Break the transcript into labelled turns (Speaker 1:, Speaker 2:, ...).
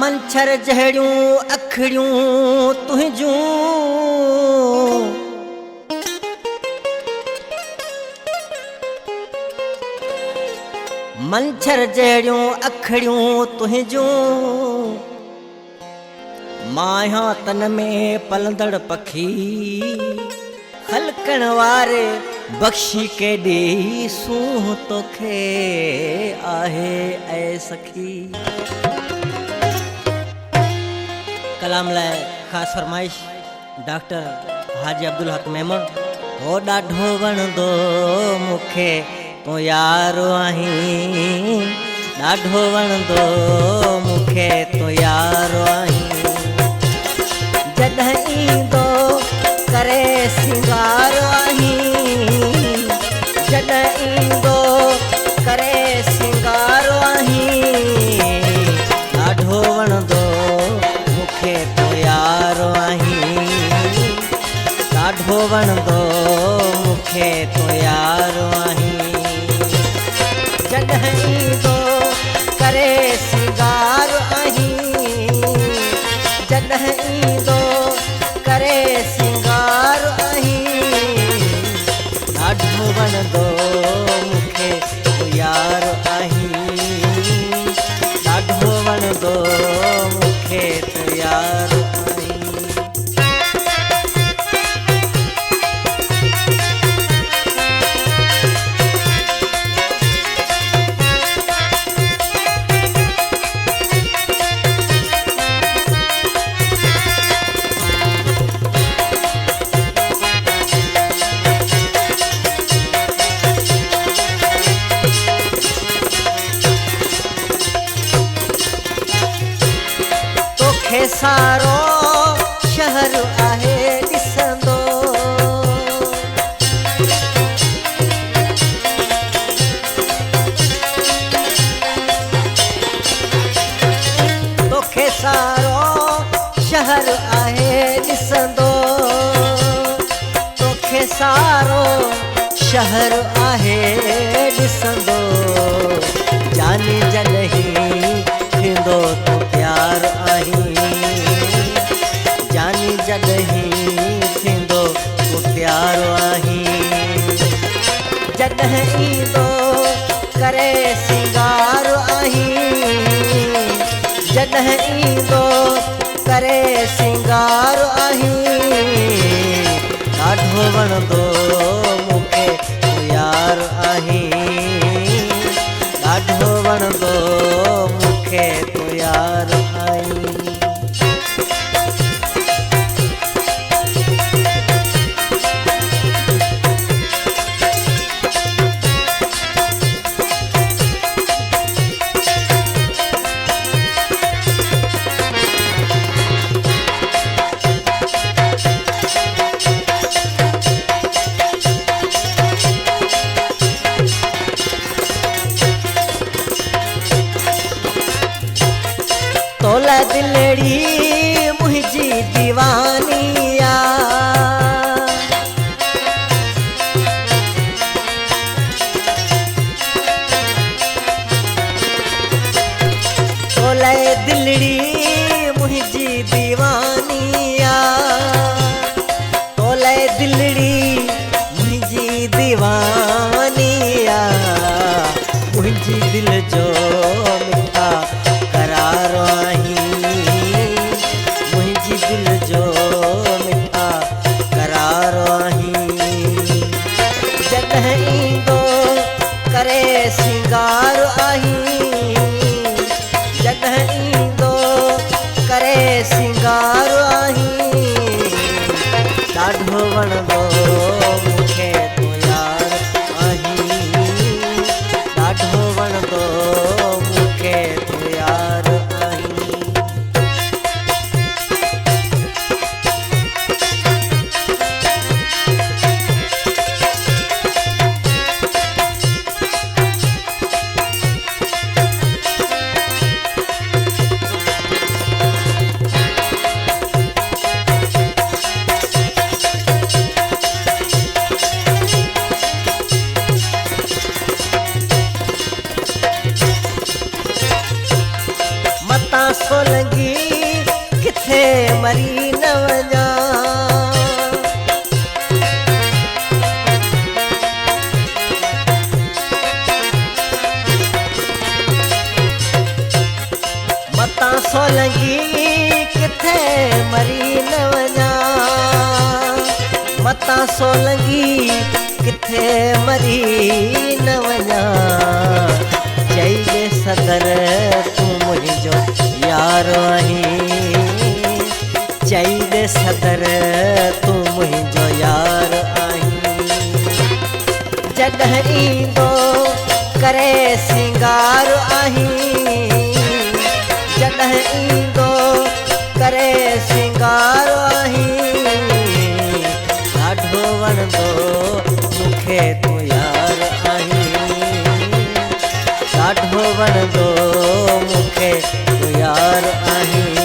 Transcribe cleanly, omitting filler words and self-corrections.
Speaker 1: मंछर जहड़ियूं अखड़ियूं तुंहिंजूं मंछर जहड़ियूं अखड़ियूं तुंहिंजूं माया तन में पलंदड़ पखी खलकण वारे बख्शी के दी सूह तोखे आहे ऐ सखी। कलाम लाए खास फरमाइश डॉक्टर हाजी अब्दुल हक मेमन। हो ॾाढो वणंदो मूंखे तूं यारो आहीं, ॾाढो वणंदो मूंखे तूं यारो आहीं। जॾहिं ईंदो करे सिंगार आहीं, जॾहिं ईंदो करे सिंगार आहीं। ॾाढो वणंदो मूंखे तूं यारो आहीं, ॾाढो वणंदो मूंखे तूं यारो आहीं। जॾहिं ईंदो करे सिंगार आहीं, जॾहिं ईंदो करे सिंगार आहीं। ॾाढो वणंदो मूंखे तूं यारो आहीं, ॾाढो वणंदो मूंखे तूं यारो आहीं। तोखे सारो शहर आहे ॾिसंदो, तोखे सारो शहर आहे ॾिसंदो, तोखे सारो शहर आहे ॾिसंदो। जाने जॾहिं थींदो तूं प्यार आहीं, जानी जॾहिं थींदो तूं प्यार आहीं। जॾहिं ईंदो करे सिंगार आहीं, जॾहिं ईंदो करे सिंगार आहीं। ॾाढो वणंदो मूंखे तूं यार आहीं, ॾाढो वणंदो मूंखे तूं यार आहीं। तोला दिलड़ी मुंहिंजी दीवानिया, तोला दिलड़ी मुंहिंजी दीवानिया, तोला दिलड़ी मुंहिंजी दीवानिया। मुंहिंजी दिल जो मिठा करार आहीं, मुंहिंजी दिल जो मिठा करार आहीं। जॾहिं ईंदो करे सिंगार आहीं, जॾहिं ईंदो करे सिंगार आहीं। ॾाढो वणंदो मूंखे तूं यार आहीं, ॾाढो वणंदो सोलंगी किथे मरी न वञा। मतां सोलंगी किथे मरी न वञा। मतां सोलंगी किथे मरी न वञा। चई दे सदर तूं मुंहिंजो यार आहीं। चई दे सदर तूं मुंहिंजो यार आहीं। जॾहिं ईंदो करे सिंगार आहीं। जॾहिं ईंदो करे सिंगार आहीं। ॾाढो वणंदो मूंखे तूं यार आहीं। ॾाढो वणंदो मूंखे तूं यार आहीं।